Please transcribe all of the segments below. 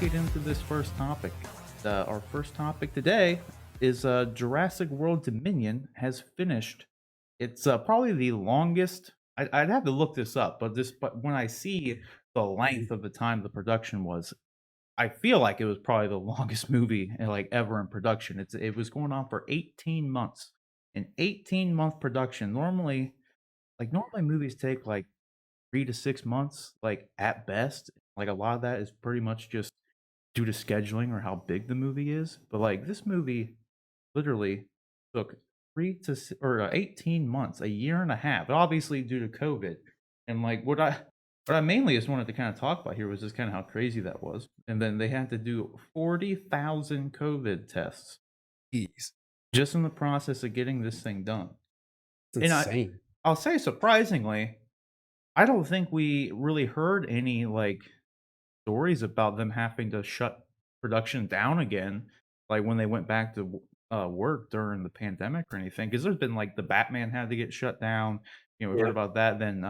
get into this first topic. Our first topic today is Jurassic World Dominion has finished. It's probably the longest. I'd have to look this up, but when I see the length of the time the production was, I feel like it was probably the longest movie like ever in production. It was going on for 18 months. An 18-month production. Normally movies take like 3 to 6 months, like at best. Like a lot of that is pretty much just due to scheduling or how big the movie is. But like this movie literally took 18 months, a year and a half, obviously due to COVID. And like what I mainly just wanted to kind of talk about here was just kind of how crazy that was. And then they had to do 40,000 COVID tests Jeez, just in the process of getting this thing done. it's And insane. I'll say surprisingly, I don't think we really heard any like stories about them having to shut production down again, like when they went back to work during the pandemic or anything. Because there's been like the Batman had to get shut down. We heard Yep. about that. Then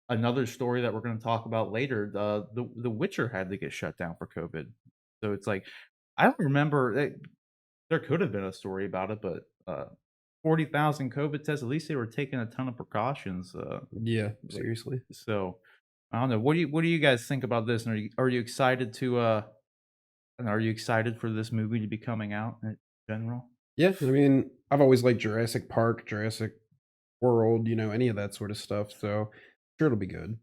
another story that we're going to talk about later, the Witcher had to get shut down for COVID. So it's like I don't remember. There could have been a story about it, but 40,000 COVID tests. At least they were taking a ton of precautions. Yeah, Like, seriously. so I don't know. What do you guys think about this? And are you excited to and are you excited for this movie to be coming out in general? Yeah, I mean, I've always liked Jurassic Park, Jurassic World, any of that sort of stuff, so sure it'll be good.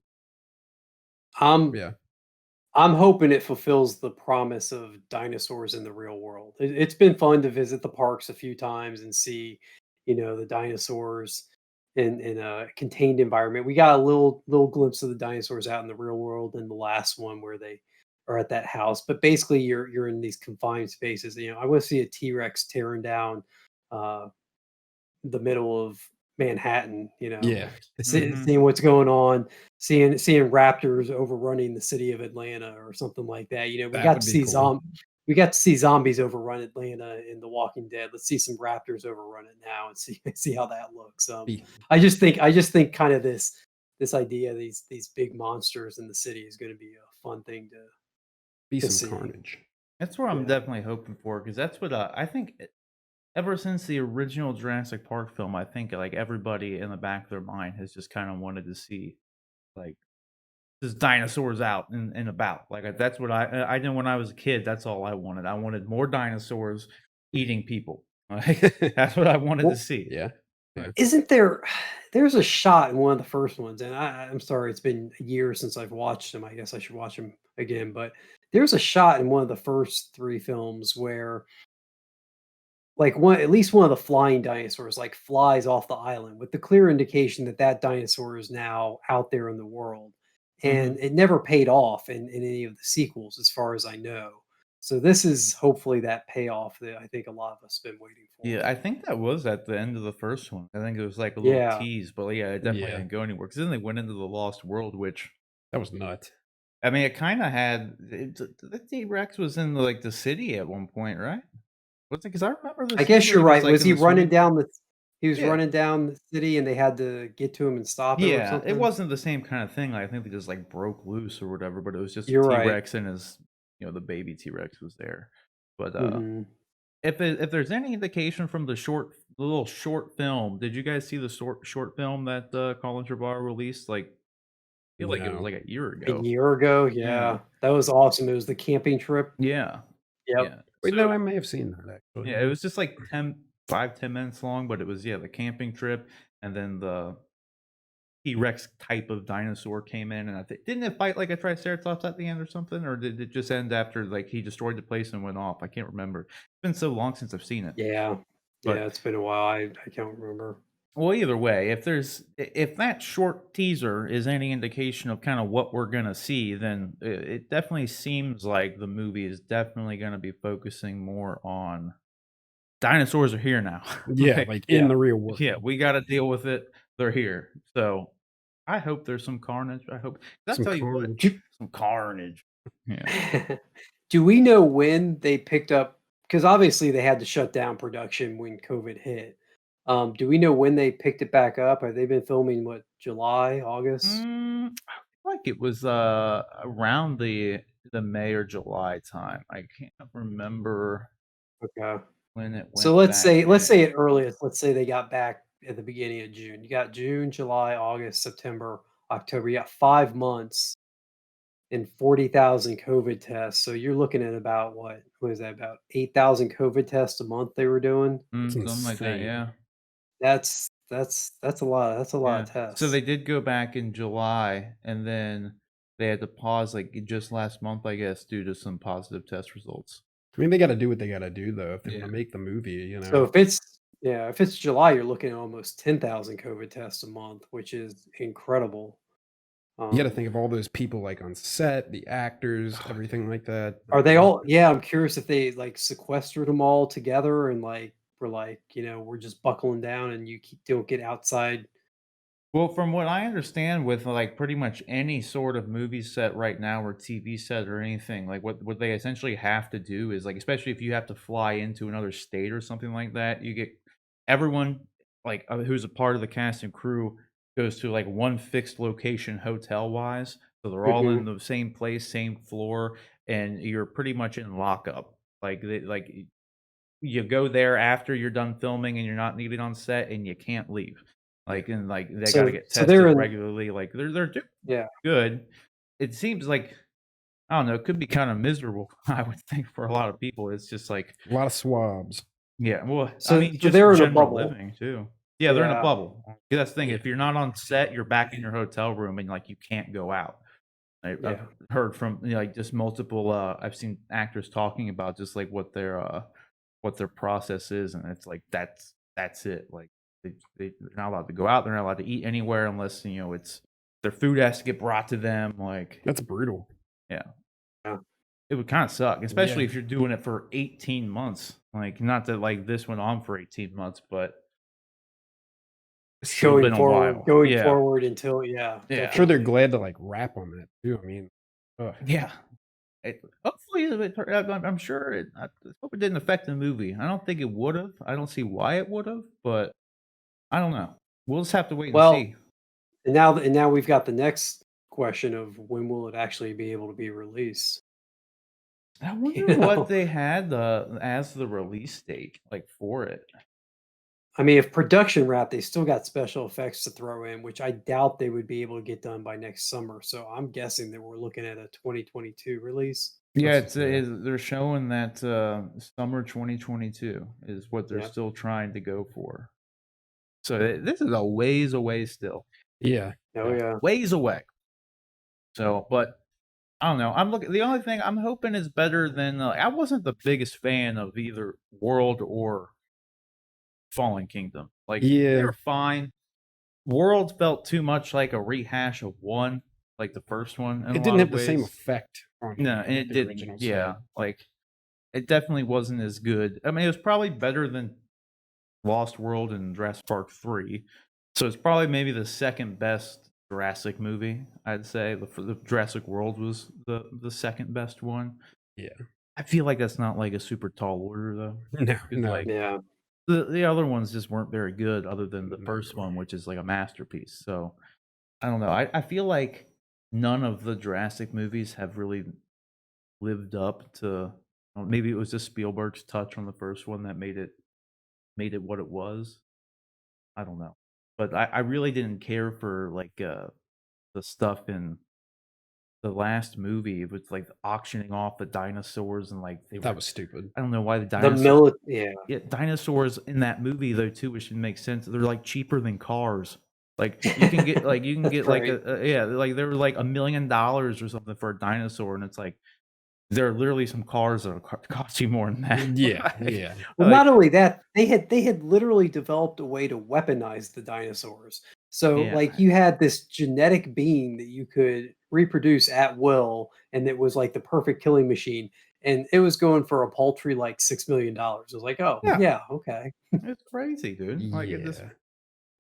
I'm Yeah. I'm hoping it fulfills the promise of dinosaurs in the real world. It's been fun to visit the parks a few times and see, the dinosaurs in a contained environment. We got a little glimpse of the dinosaurs out in the real world in the last one where they are at that house. But basically, you're in these confined spaces. I want to see a T-Rex tearing down uh, the middle of Manhattan, Yeah. Mhm. seeing what's going on, seeing raptors overrunning the city of Atlanta or something like that. We That got would to be see cool. zombies overrun Atlanta in The Walking Dead. Let's see some raptors overrun it now and see see how that looks. Be I just think kind of this idea, these big monsters in the city is going to be a fun thing be to some see. carnage. That's what I'm Yeah. definitely hoping for because that's what I think. Ever since the original Jurassic Park film, I think like everybody in the back of their mind has just kind of wanted to see like just dinosaurs out and about. Like that's what I know when I was a kid. That's all I wanted. I wanted more dinosaurs eating people. Like that's what I wanted to Well, see. Yeah. Yeah. isn't there's a shot in one of the first ones, and I'm sorry, it's been years since I've watched them. I guess I should watch them again, but there's a shot in one of the first 3 films where, like, at least one of the flying dinosaurs, like, flies off the island with the clear indication that that dinosaur is now out there in the world, Mhm. and it never paid off in any of the sequels as far as I know. So this is hopefully that payoff that I think a lot of us have been waiting for. Yeah, I think that was at the end of the first one. I think it was like a little Yeah. tease, but yeah, it definitely Yeah. didn't go anywhere. Because then they went into the Lost World, which That was nuts. I mean, it kind of had the T Rex was in like the city at one point, right? Was it? Because I remember the I scene guess where you're he was right. like Was in he the running swimming down pool. he was Yeah, running down the city and they had to get to him and stop him or yeah, it something? wasn't the same kind of thing. I think they just like broke loose or whatever, but it was just a You're T right. Rex and his, the baby T Rex was there. But Mhm. if there's any indication from the little short film, did you guys see the short film that Colin Trevorrow released? Like, I feel like it was No. like a year A ago. year ago? Yeah. Yeah. That was awesome. It was the camping trip. Yeah. Yep. Yeah. Wait, So no, I may have seen that actually. yeah, it was just like 5-10 minutes long, but it was yeah, the camping trip and then the T-Rex type of dinosaur came in and I think didn't it fight like a triceratops at the end or something? Or did it just end after like he destroyed the place and went off? I can't remember. It's been so long since I've seen it. Yeah. But Yeah, it's been a while. I can't remember. well, either way, if that short teaser is any indication of kind of what we're gonna see, then it definitely seems like the movie is definitely gonna be focusing more on dinosaurs are here now. Yeah, Like, like in Yeah. the real world. yeah, we gotta deal with it. They're here. So I hope there's some carnage. I hope I'll Some tell you what, Do carnage. some carnage. Yeah. do we know when they picked up, because obviously they had to shut down production when COVID hit. Do we know when they picked it back up? Have they been filming, what, July, August? I feel like it was around the the May or July time. I can't remember Okay. when it So went back let's say in. at earliest, let's say they got back at the beginning of June. You got June, July, August, September, October. You got 5 months and 40,000 COVID tests. So you're looking at about what is that? About 8,000 COVID tests a month they were doing. It's Something like that, insane. yeah. That's a lot. That's a lot Yeah. of So tests. they did go back in July, and then they had to pause like just last month, I guess, due to some positive test results. I mean, they got to do what they got to do though if they want Yeah. to make the movie. You So know, if it's July, you're looking at almost 10,000 COVID tests a month, which is incredible. you got to Um, think of all those people like on set, the actors, Oh, everything like that. I Are they mean, all yeah, I'm curious if they, like, sequestered them all together and, like, were like, we're just buckling down and don't get outside. well, from what I understand, with like pretty much any sort of movie set right now or TV set or anything, like what they essentially have to do is like, especially if you have to fly into another state or something like that, you get everyone like who's a part of the cast and crew goes to like one fixed location hotel wise, so they're all in Mhm. the same place, same floor, and you're pretty much in lockup. You go there after you're done filming and you're not needed on set and you can't leave. yeah, And like they gotta So get so they're tested in regularly. Like they're doing yeah. good. It seems like I don't know, it could be kind of miserable, I would think, for a lot of people. It's just like, a lot of swabs. yeah, well, I So mean, so just they're in a general bubble. living too. Yeah, they're in a Yeah. bubble. Yeah, that's the thing. Yeah, If you're not on set, you're back in your hotel room and like you can't go out. I've Yeah. heard from like just multiple. I've seen actors talking about just like what their process is, and it's like that's it. Like they're not allowed to go out. They're not allowed to eat anywhere unless it's their food has to get brought to them. Like that's brutal. yeah, Yeah. it would kind of suck, especially Yeah, if you're doing it for 18 months. Like not that like this went on for 18 months, but it's still been a while. Going Yeah, forward until yeah, I'm yeah, sure they're definitely. glad to like rap on that too. I mean, ugh. yeah. Hopefully, I'm sure I hope it didn't affect the movie. I don't think it would have. I don't see why it would have, but I don't know. We'll just have to wait and Well, see. and now we've got the next question of when will it actually be able to be released? I You wonder what know? they had as the release date, like for it. I mean, if production wrap, they still got special effects to throw in, which I doubt they would be able to get done by next summer. So I'm guessing that we're looking at a 2022 release. Yeah, Yeah. they're showing that summer 2022 is what they're Yeah. still trying to go for. So this is a ways away still, Yeah, Oh yeah. yeah. ways away. So, but I don't know. I'm looking. The only thing I'm hoping is better than. I wasn't the biggest fan of either World or Fallen Kingdom. Like Yeah, they're fine. World felt too much like a rehash of one, like the first one in a it didn't lot of have the same ways. effect on No, me and like it the didn't. originals Yeah, had. like it definitely wasn't as good. I mean, it was probably better than Lost World and Jurassic Park 3. So it's probably maybe the second best Jurassic movie, I'd say. The Jurassic World was the second best one. Yeah. I feel like that's not like a super tall order though. No, 'Cause no, like Yeah. the other ones just weren't very good other than the no. first one, which is like a masterpiece. So I don't know. I feel like none of the Jurassic movies have really lived up to maybe it was just Spielberg's touch on the first one that made it what it was. I don't know. But I really didn't care for like the stuff in the last movie with like auctioning off the dinosaurs and like they That were was stupid. I don't know why the The dinosaur mili yeah. yeah, dinosaurs in that movie though too, which should make sense. They're like cheaper than cars. Like you can get That's like right. yeah, like they were like $1 million or something for a dinosaur, and it's like there are literally some cars that cost you more than that. Yeah, like, yeah. Well, like not only that, they had literally developed a way to weaponize the dinosaurs. So, yeah, like, you had this genetic being that you could reproduce at will, and it was like the perfect killing machine. And it was going for a paltry like $6 million. It was like, oh yeah, yeah, okay. it's crazy, dude. Like it just Yeah.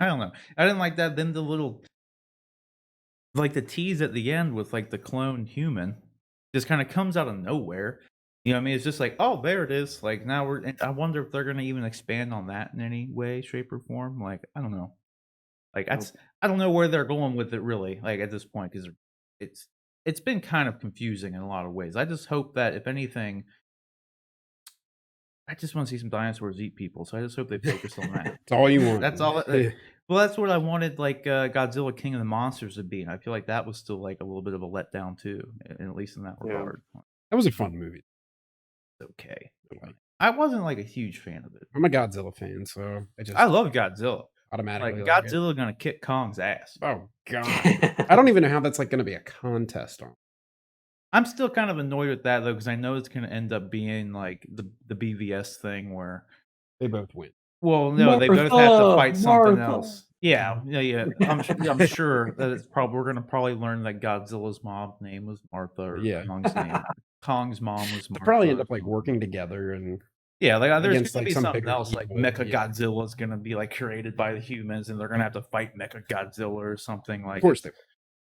I don't know. I didn't like that. Then the little like the tease at the end with like the clone human just kind of comes out of nowhere. You know what I mean? It's just like, oh, there it is. Like now and I wonder if they're gonna even expand on that in any way, shape, or form. Like, I don't know. Like Oh, I don't know where they're going with it really, like at this point, because it's it's been kind of confusing in a lot of ways. I just hope that if anything, I just want to see some dinosaurs eat people. So I just hope they focus on that. It's all you want. That's all. Well, that's what I wanted, like Godzilla King of the Monsters to be, and I feel like that was still like a little bit of a letdown too, at least in that Yeah. regard. That was a fun movie. Okay, I like- I wasn't like a huge fan of it. I'm a Godzilla fan, so I love Godzilla. automatically Like like it. Godzilla gonna kick Kong's ass. Oh god, I don't even know how that's like going to be a contest on. I'm still kind of annoyed with that though, because I know it's gonna end up being like the BVS thing where, They both win. well, no, they both have to fight something Martha. else. Yeah. I'm sure that it's probably we're gonna probably learn that Godzilla's mom's name was Martha, or Yeah. Kong's mom was They Martha. probably end or up like something. working together, and Yeah, like there's against, gonna like, be some something bigger else, like evil, Mecha yeah. Godzilla's gonna be like created by the humans, and they're gonna have to fight Mecha Godzilla or something like. of course they will.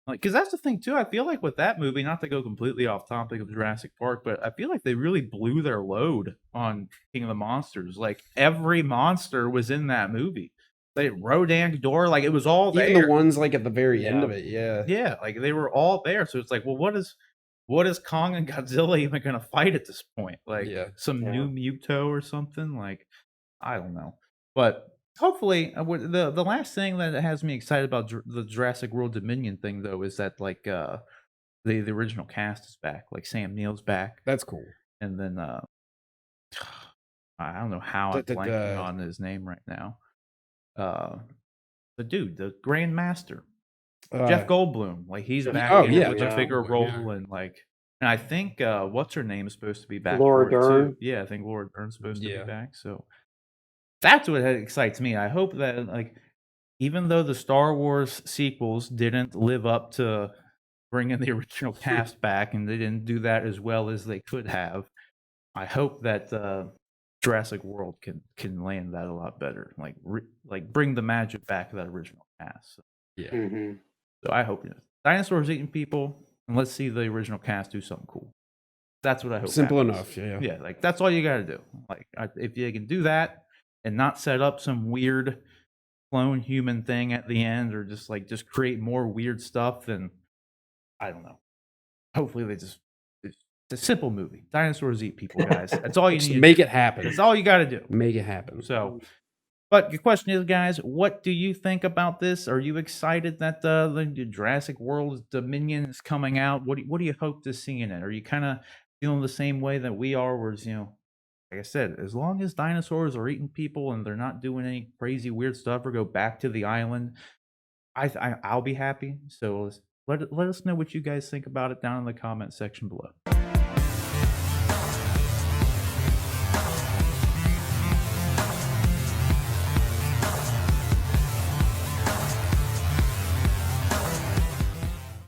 Like, because that's the thing too. I feel like with that movie, not to go completely off topic of Jurassic Park, but I feel like they really blew their load on King of the Monsters. Like every monster was in that movie. Like Rodan, Ghidorah, like it was all there. Even the ones like at the very end Yeah. of it, yeah. Yeah, like they were all there. So it's like, well, what is Kong and Godzilla even gonna fight at this point? Like Yeah. some Yeah. new Muto or something? Like I don't know. But hopefully, the last thing that has me excited about the Jurassic World Dominion thing though is that like the original cast is back. Like Sam Neill's back, That's cool. and then I don't know how I'm blanking Da-da-da. on his name right now. The dude, the Grand Master. Jeff Goldblum, like he's Jeff back Goldblum, in yeah, with a Jeff bigger Goldblum, role, yeah. and like, and I think what's her name is supposed to be back. Laura for it, Dern. too. Yeah, I think Laura Dern's supposed to Yeah. be back. So that's what excites me. I hope that like, even though the Star Wars sequels didn't live up to bringing the original cast back, and they didn't do that as well as they could have, I hope that Jurassic World can land that a lot better. Like like bring the magic back of that original cast. So. Yeah. Mhm. So I hope dinosaurs eating people, and let's see the original cast do something cool. That's what I hope. Simple happens. enough, yeah. Yeah, like that's all you got to do. Like if you can do that and not set up some weird clone human thing at the end, or just create more weird stuff, then I don't know. Hopefully they just. It's a simple movie. Dinosaurs eat people, guys. That's all you Just need. make it happen. That's all you got to do. Make it happen. So, but the question is, guys, what do you think about this? Are you excited that the Jurassic World Dominion is coming out? What do you hope to see in it? Are you kind of feeling the same way that we are? Whereas, like I said, as long as dinosaurs are eating people and they're not doing any crazy weird stuff or go back to the island, I'll be happy. So let us know what you guys think about it down in the comment section below.